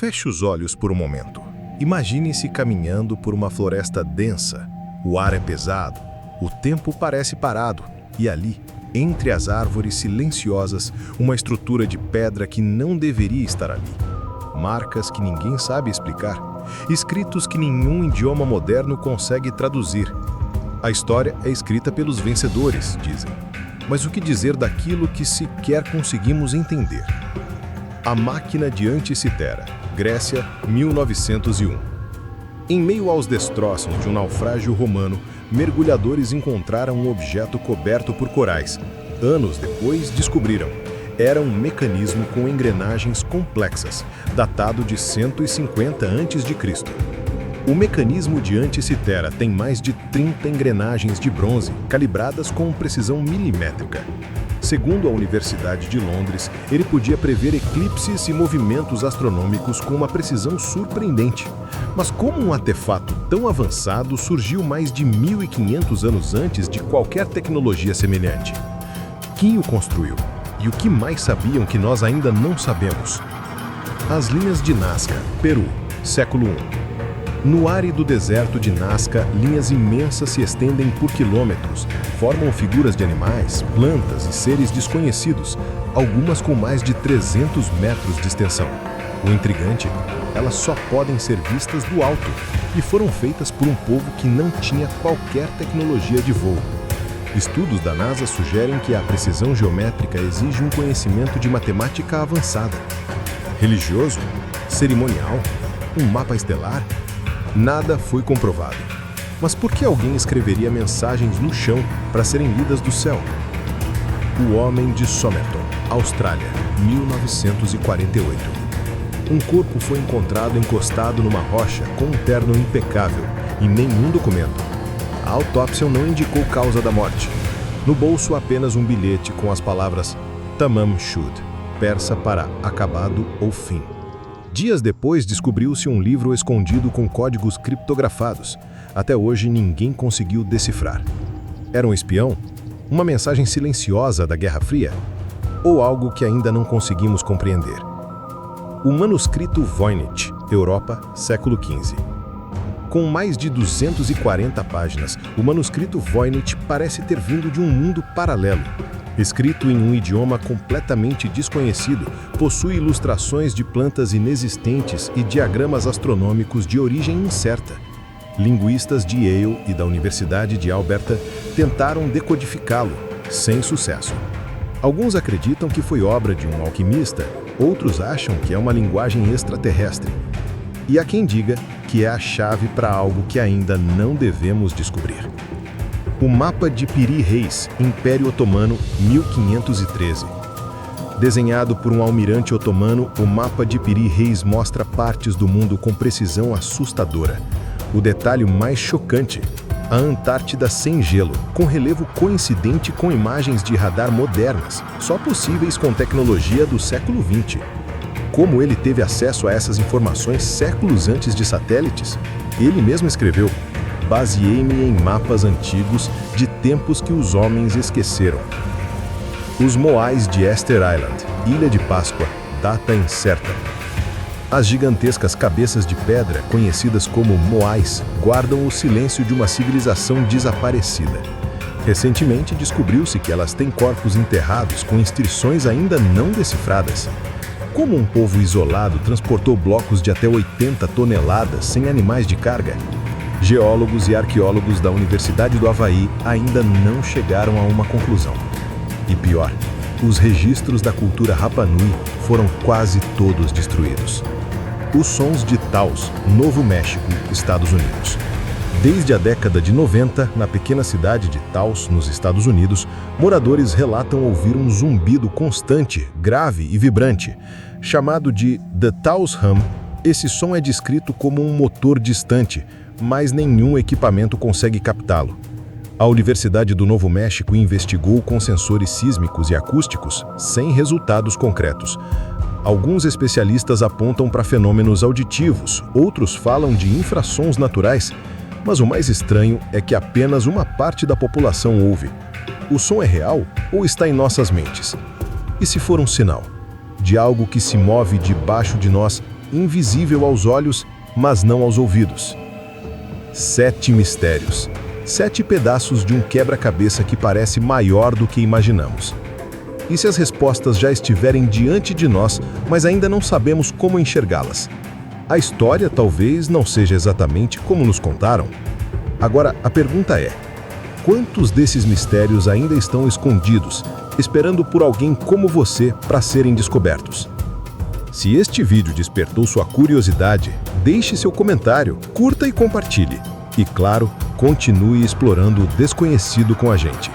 Feche os olhos por um momento. Imagine-se caminhando por uma floresta densa. O ar é pesado, o tempo parece parado, e ali, entre as árvores silenciosas, uma estrutura de pedra que não deveria estar ali. Marcas que ninguém sabe explicar, escritos que nenhum idioma moderno consegue traduzir. A história é escrita pelos vencedores, dizem. Mas o que dizer daquilo que sequer conseguimos entender? A Máquina de Anticitera, Grécia, 1901. Em meio aos destroços de um naufrágio romano, mergulhadores encontraram um objeto coberto por corais. Anos depois, descobriram. Era um mecanismo com engrenagens complexas, datado de 150 a.C. O mecanismo de Anticitera tem mais de 30 engrenagens de bronze, calibradas com precisão milimétrica. Segundo a Universidade de Londres, ele podia prever eclipses e movimentos astronômicos com uma precisão surpreendente. Mas como um artefato tão avançado surgiu mais de 1.500 anos antes de qualquer tecnologia semelhante? Quem o construiu? E o que mais sabiam que nós ainda não sabemos? As linhas de Nazca, Peru, século I. No árido deserto de Nazca, linhas imensas se estendem por quilômetros, formam figuras de animais, plantas e seres desconhecidos, algumas com mais de 300 metros de extensão. O intrigante, elas só podem ser vistas do alto e foram feitas por um povo que não tinha qualquer tecnologia de voo. Estudos da NASA sugerem que a precisão geométrica exige um conhecimento de matemática avançada. Religioso? Cerimonial? Um mapa estelar? Nada foi comprovado. Mas por que alguém escreveria mensagens no chão para serem lidas do céu? O Homem de Somerton, Austrália, 1948. Um corpo foi encontrado encostado numa rocha com um terno impecável e nenhum documento. A autópsia não indicou causa da morte. No bolso, apenas um bilhete com as palavras Tamam Shud, persa para acabado ou fim. Dias depois, descobriu-se um livro escondido com códigos criptografados. Até hoje, ninguém conseguiu decifrar. Era um espião? Uma mensagem silenciosa da Guerra Fria? Ou algo que ainda não conseguimos compreender? O manuscrito Voynich, Europa, século XV. Com mais de 240 páginas, o manuscrito Voynich parece ter vindo de um mundo paralelo. Escrito em um idioma completamente desconhecido, possui ilustrações de plantas inexistentes e diagramas astronômicos de origem incerta. Linguistas de Yale e da Universidade de Alberta tentaram decodificá-lo, sem sucesso. Alguns acreditam que foi obra de um alquimista, outros acham que é uma linguagem extraterrestre. E há quem diga que é a chave para algo que ainda não devemos descobrir. O Mapa de Piri Reis, Império Otomano, 1513. Desenhado por um almirante otomano, o Mapa de Piri Reis mostra partes do mundo com precisão assustadora. O detalhe mais chocante: a Antártida sem gelo, com relevo coincidente com imagens de radar modernas, só possíveis com tecnologia do século XX. Como ele teve acesso a essas informações séculos antes de satélites? Ele mesmo escreveu: baseei-me em mapas antigos de tempos que os homens esqueceram. Os Moais de Easter Island, Ilha de Páscoa, data incerta. As gigantescas cabeças de pedra, conhecidas como Moais, guardam o silêncio de uma civilização desaparecida. Recentemente descobriu-se que elas têm corpos enterrados com inscrições ainda não decifradas. Como um povo isolado transportou blocos de até 80 toneladas sem animais de carga? Geólogos e arqueólogos da Universidade do Havaí ainda não chegaram a uma conclusão. E pior, os registros da cultura Rapa Nui foram quase todos destruídos. Os sons de Taos, Novo México, Estados Unidos. Desde a década de 90, na pequena cidade de Taos, nos Estados Unidos, moradores relatam ouvir um zumbido constante, grave e vibrante. Chamado de The Taos Hum, esse som é descrito como um motor distante, mas nenhum equipamento consegue captá-lo. A Universidade do Novo México investigou com sensores sísmicos e acústicos, sem resultados concretos. Alguns especialistas apontam para fenômenos auditivos, outros falam de infrassons naturais, mas o mais estranho é que apenas uma parte da população ouve. O som é real ou está em nossas mentes? E se for um sinal de algo que se move debaixo de nós, invisível aos olhos, mas não aos ouvidos. 7 mistérios. 7 pedaços de um quebra-cabeça que parece maior do que imaginamos. E se as respostas já estiverem diante de nós, mas ainda não sabemos como enxergá-las? A história talvez não seja exatamente como nos contaram. Agora, a pergunta é: quantos desses mistérios ainda estão escondidos, esperando por alguém como você para serem descobertos? Se este vídeo despertou sua curiosidade, deixe seu comentário, curta e compartilhe. E claro, continue explorando o desconhecido com a gente.